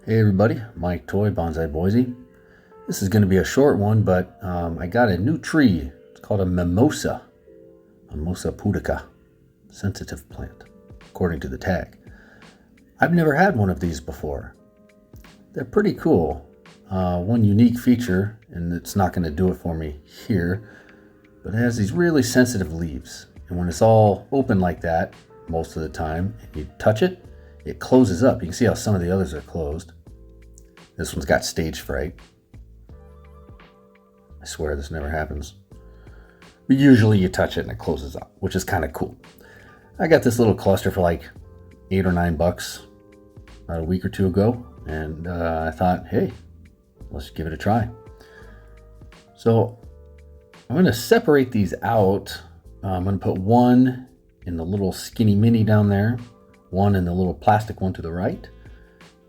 Hey everybody, Mike Toy, Bonsai Boise. This is going to be a short one, but I got a new tree. It's called a Mimosa Pudica, sensitive plant, according to the tag. I've never had one of these before. They're pretty cool. One unique feature, and it's not going to do it for me here, but it has these really sensitive leaves. And when it's all open like that, most of the time, and you touch it, it closes up. You can see how some of the others are closed. This one's got stage fright. I swear this never happens. But usually you touch it and it closes up, which is kind of cool. I got this little cluster for like $8 or $9 about a week or two ago, and I thought, hey, let's give it a try. So I'm going to separate these out. I'm going to put one in the little skinny mini down there, one in the little plastic one to the right,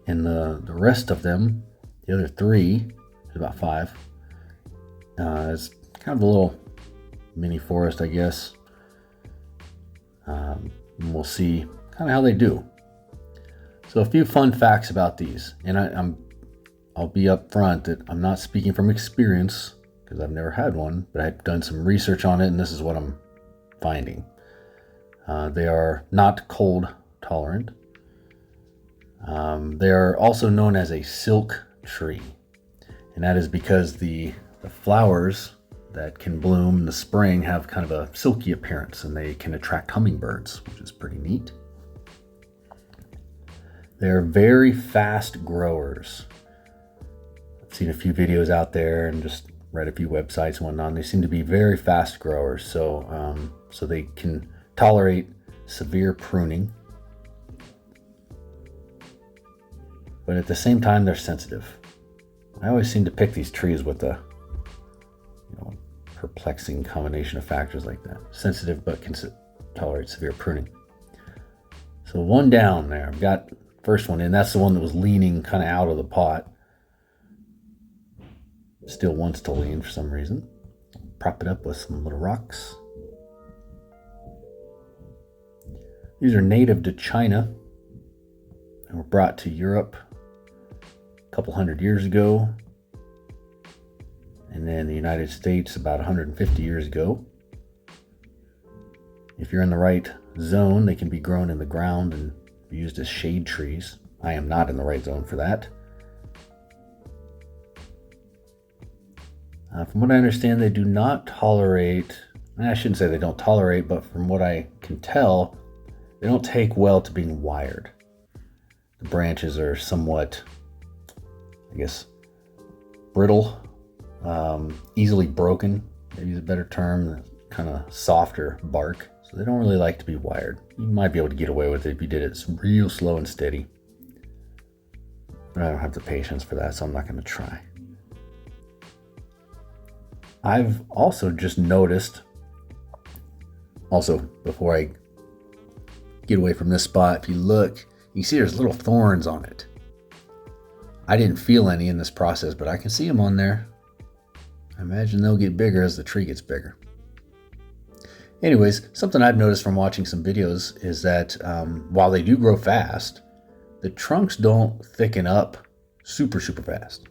and the rest of them, the other three, about 5, is kind of a little mini forest, I guess. And we'll see kind of how they do. So a few fun facts about these, and I'll be up front that I'm not speaking from experience because I've never had one, but I've done some research on it, and this is what I'm finding. They are not cold tolerant. They are also known as a silk tree, and that is because the flowers that can bloom in the spring have kind of a silky appearance, and they can attract hummingbirds, which is pretty neat. They're very fast growers. I've seen a few videos out there and just read a few websites and whatnot. They seem to be very fast growers, so they can tolerate severe pruning, but at the same time they're sensitive. I always seem to pick these trees with a perplexing combination of factors like that. Sensitive but can tolerate severe pruning. So one down there. I've got the first one in. That's the one that was leaning kind of out of the pot. Still wants to lean for some reason. Prop it up with some little rocks. These are native to China and were brought to Europe a couple hundred years ago, and then the United States about 150 years ago. If you're in the right zone, they can be grown in the ground and be used as shade trees. I am not in the right zone for that. From what I understand, they do not tolerate, I shouldn't say they don't tolerate, but from what I can tell, they don't take well to being wired. The branches are somewhat, I guess, brittle, easily broken, maybe is a better term, kind of softer bark. So they don't really like to be wired. You might be able to get away with it if you did it real slow and steady. But I don't have the patience for that, so I'm not going to try. I've also just noticed, before I get away from this spot, if you look, you see there's little thorns on it. I didn't feel any in this process, but I can see them on there. I imagine they'll get bigger as the tree gets bigger. Anyways, something I've noticed from watching some videos is that while they do grow fast, the trunks don't thicken up super fast.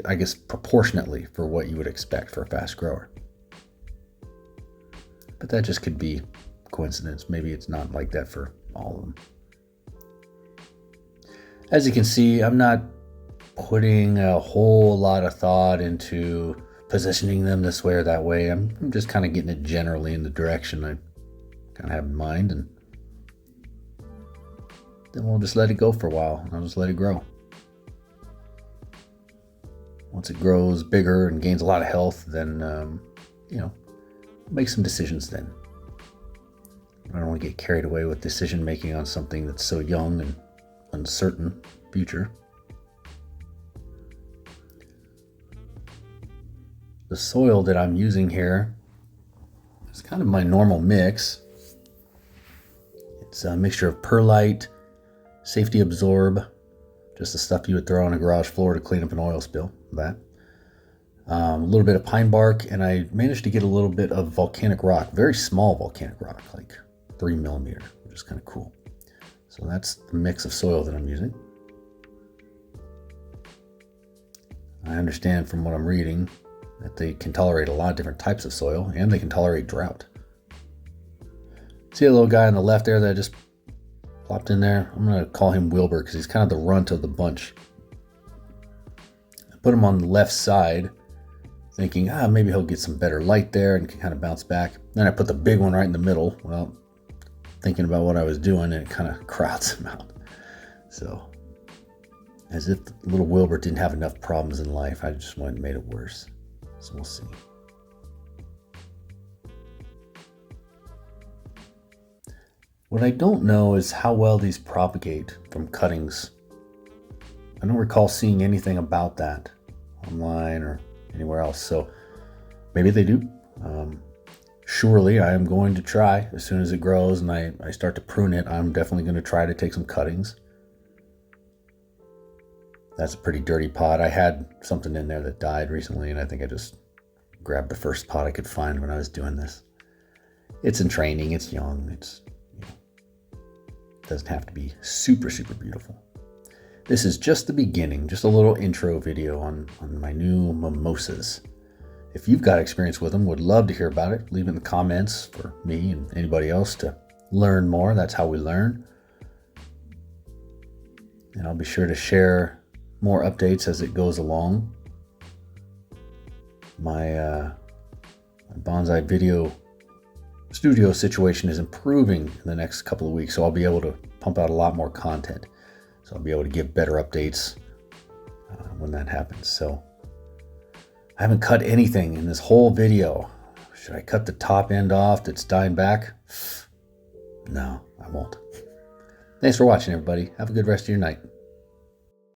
I guess proportionately for what you would expect for a fast grower. But that just could be coincidence. Maybe it's not like that for all of them. As you can see, I'm not putting a whole lot of thought into positioning them this way or that way. I'm just kind of getting it generally in the direction I kind of have in mind, and then we'll just let it go for a while. I'll just let it grow. Once it grows bigger and gains a lot of health, then make some decisions then. I don't want to get carried away with decision making on something that's so young and uncertain future. The soil that I'm using here is kind of my normal mix. It's a mixture of perlite, safety absorb, just the stuff you would throw on a garage floor to clean up an oil spill. That. A little bit of pine bark, and I managed to get a little bit of volcanic rock, very small volcanic rock, like 3 millimeter, which is kind of cool. So that's the mix of soil that I'm using. I understand from what I'm reading that they can tolerate a lot of different types of soil, and they can tolerate drought. See a little guy on the left there that I just plopped in there? I'm going to call him Wilbur because he's kind of the runt of the bunch. I put him on the left side, thinking, maybe he'll get some better light there and can kind of bounce back. Then I put the big one right in the middle. Well, thinking about what I was doing, and it kind of crowds him out. So, as if little Wilbur didn't have enough problems in life, I just went and made it worse. So we'll see. What I don't know is how well these propagate from cuttings. I don't recall seeing anything about that online or anywhere else, so maybe they do. Surely I am going to try as soon as it grows and I start to prune it. I'm definitely going to try to take some cuttings. That's a pretty dirty pot. I had something in there that died recently, and I think I just grabbed the first pot I could find when I was doing this. It's in training. It's young. It doesn't have to be super, super beautiful. This is just the beginning, just a little intro video on my new mimosas. If you've got experience with them, would love to hear about it. Leave it in the comments for me and anybody else to learn more. That's how we learn. And I'll be sure to share more updates as it goes along. My bonsai video studio situation is improving in the next couple of weeks, so I'll be able to pump out a lot more content. So I'll be able to give better updates when that happens. So I haven't cut anything in this whole video. Should I cut the top end off that's dying back? No, I won't. Thanks for watching, everybody. Have a good rest of your night.